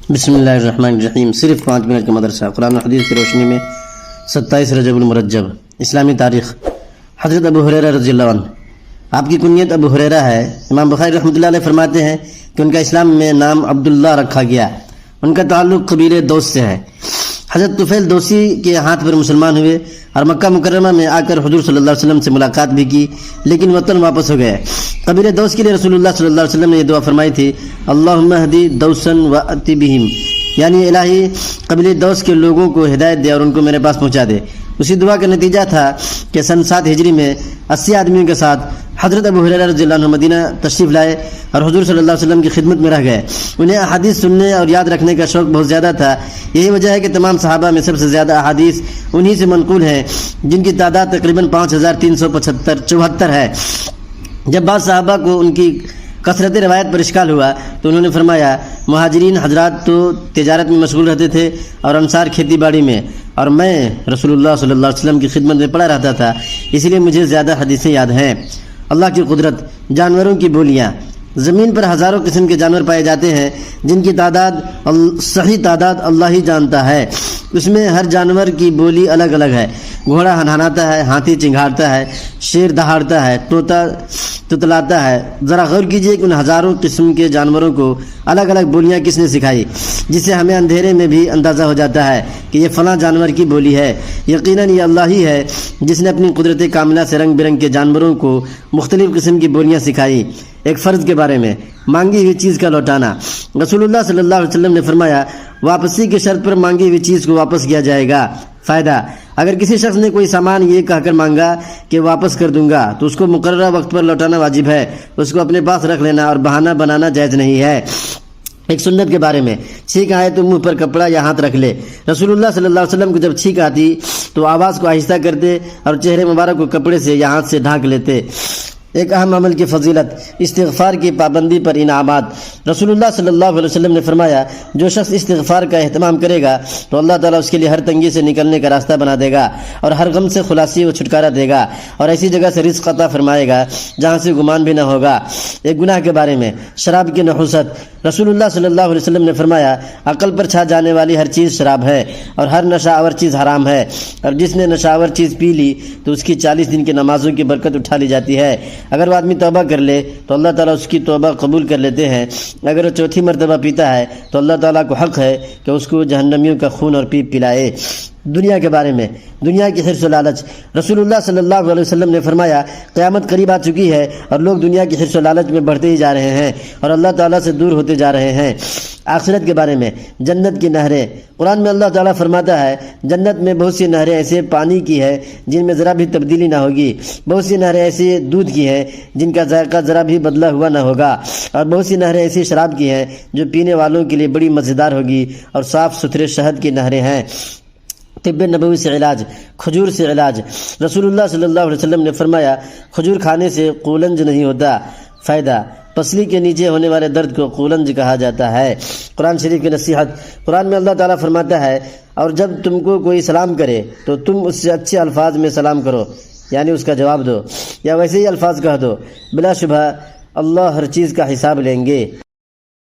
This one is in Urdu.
بسم اللہ الرحمن الرحیم۔ صرف 5 منٹ کا مدرسہ قرآن و حدیث کی روشنی میں 27 رجب المرجب اسلامی تاریخ۔ حضرت ابو ہریرہ رضی اللہ عنہ، آپ کی کنیت ابو ہریرہ ہے۔ امام بخاری رحمۃ اللہ علیہ فرماتے ہیں کہ ان کا اسلام میں نام عبداللہ رکھا گیا۔ ان کا تعلق قبیلے دوس سے ہے۔ حضرت طفیل دوسی کے ہاتھ پر مسلمان ہوئے اور مکہ مکرمہ میں آ کر حضور صلی اللہ علیہ وسلم سے ملاقات بھی کی، لیکن وطن واپس ہو گئے۔ قبیلے دوس کے لیے رسول اللہ صلی اللہ علیہ وسلم نے یہ دعا فرمائی تھی، اللہم اہدی دوسن وأتی بہم، یعنی الہی قبیلے دوس کے لوگوں کو ہدایت دے اور ان کو میرے پاس پہنچا دے۔ اسی دعا کا نتیجہ تھا کہ سن 7 ہجری میں 80 آدمیوں کے ساتھ حضرت ابو ہریرہ رضی اللہ عنہ مدینہ تشریف لائے اور حضور صلی اللہ علیہ وسلم کی خدمت میں رہ گئے۔ انہیں احادیث سننے اور یاد رکھنے کا شوق بہت زیادہ تھا۔ یہی وجہ ہے کہ تمام صحابہ میں سب سے زیادہ احادیث انہی سے منقول ہیں، جن کی تعداد تقریباً 5374 ہے۔ جب بعض صحابہ کو ان کی کثرت روایت پر اشکال ہوا تو انہوں نے فرمایا، مہاجرین حضرات تو تجارت میں مشغول رہتے تھے اور انصار کھیتی باڑی میں، اور میں رسول اللہ صلی اللہ علیہ وسلم کی خدمت میں پڑا رہتا تھا، اس لیے مجھے زیادہ حدیثیں یاد ہیں۔ اللہ کی قدرت، جانوروں کی بولیاں۔ زمین پر ہزاروں قسم کے جانور پائے جاتے ہیں جن کی صحیح تعداد اللہ ہی جانتا ہے۔ اس میں ہر جانور کی بولی الگ الگ ہے۔ گھوڑا ہنہناتا ہے، ہاتھی چنگھاڑتا ہے، شیر دہاڑتا ہے، طوطا تتلاتا ہے۔ ذرا غور کیجئے کہ ان ہزاروں قسم کے جانوروں کو الگ الگ بولیاں کس نے سکھائی، جس سے ہمیں اندھیرے میں بھی اندازہ ہو جاتا ہے کہ یہ فلاں جانور کی بولی ہے۔ یقیناً یہ اللہ ہی ہے جس نے اپنی قدرت کاملہ سے رنگ برنگ کے جانوروں کو مختلف قسم کی بولیاں سکھائی۔ ایک فرض کے بارے میں، مانگی ہوئی چیز کا لوٹانا۔ رسول اللہ صلی اللہ علیہ وسلم نے فرمایا، واپسی کی شرط پر مانگی ہوئی چیز کو واپس کیا جائے گا۔ فائدہ، اگر کسی شخص نے کوئی سامان یہ کہہ کر مانگا کہ واپس کر دوں گا تو اس کو مقررہ وقت پر لوٹانا واجب ہے۔ اس کو اپنے پاس رکھ لینا اور بہانہ بنانا جائز نہیں ہے۔ ایک سنت کے بارے میں، چھینک آئے تو منہ پر کپڑا یا ہاتھ رکھ لے۔ رسول اللہ صلی اللہ علیہ وسلم کو جب چھینک آتی تو آواز کو آہستہ کرتے اور چہرے مبارک کو کپڑے سے یا ہاتھ سے ڈھانک لیتے۔ ایک اہم عمل کی فضیلت، استغفار کی پابندی پر انعامات۔ رسول اللہ صلی اللہ علیہ وسلم نے فرمایا، جو شخص استغفار کا اہتمام کرے گا تو اللہ تعالیٰ اس کے لیے ہر تنگی سے نکلنے کا راستہ بنا دے گا اور ہر غم سے خلاصی و چھٹکارا دے گا اور ایسی جگہ سے رزق عطا فرمائے گا جہاں سے گمان بھی نہ ہوگا۔ ایک گناہ کے بارے میں، شراب کی نحوست۔ رسول اللہ صلی اللہ علیہ وسلم نے فرمایا، عقل پر چھا جانے والی ہر چیز شراب ہے اور ہر نشہ آور چیز حرام ہے، اور جس نے نشہ آور چیز پی لی تو اس کی 40 دن کی نمازوں کی برکت اٹھا لی جاتی ہے۔ اگر وہ آدمی توبہ کر لے تو اللہ تعالیٰ اس کی توبہ قبول کر لیتے ہیں۔ اگر وہ 4تھی مرتبہ پیتا ہے تو اللہ تعالیٰ کو حق ہے کہ اس کو جہنمیوں کا خون اور پیپ پلائے۔ دنیا کے بارے میں، دنیا کی حرص و لالچ۔ رسول اللہ صلی اللہ علیہ وسلم نے فرمایا، قیامت قریب آ چکی ہے اور لوگ دنیا کی حرص و لالچ میں بڑھتے ہی جا رہے ہیں اور اللہ تعالیٰ سے دور ہوتے جا رہے ہیں۔ آخرت کے بارے میں، جنت کی نہریں۔ قرآن میں اللہ تعالیٰ فرماتا ہے، جنت میں بہت سی نہریں ایسے پانی کی ہیں جن میں ذرا بھی تبدیلی نہ ہوگی، بہت سی نہریں ایسے دودھ کی ہیں جن کا ذائقہ ذرا بھی بدلا ہوا نہ ہوگا، اور بہت سی نہریں ایسی شراب کی ہیں جو پینے والوں کے لیے بڑی مزیدار ہوگی، اور صاف ستھرے شہد کی نہریں ہیں۔ طب نبوی سے علاج، کھجور سے علاج۔ رسول اللہ صلی اللہ علیہ وسلم نے فرمایا، کھجور کھانے سے قولنج نہیں ہوتا۔ فائدہ، پسلی کے نیچے ہونے والے درد کو قولنج کہا جاتا ہے۔ قرآن شریف کی نصیحت۔ قرآن میں اللہ تعالیٰ فرماتا ہے، اور جب تم کو کوئی سلام کرے تو تم اس سے اچھے الفاظ میں سلام کرو، یعنی اس کا جواب دو یا ویسے ہی الفاظ کہہ دو، بلا شبہ اللہ ہر چیز کا حساب لیں گے۔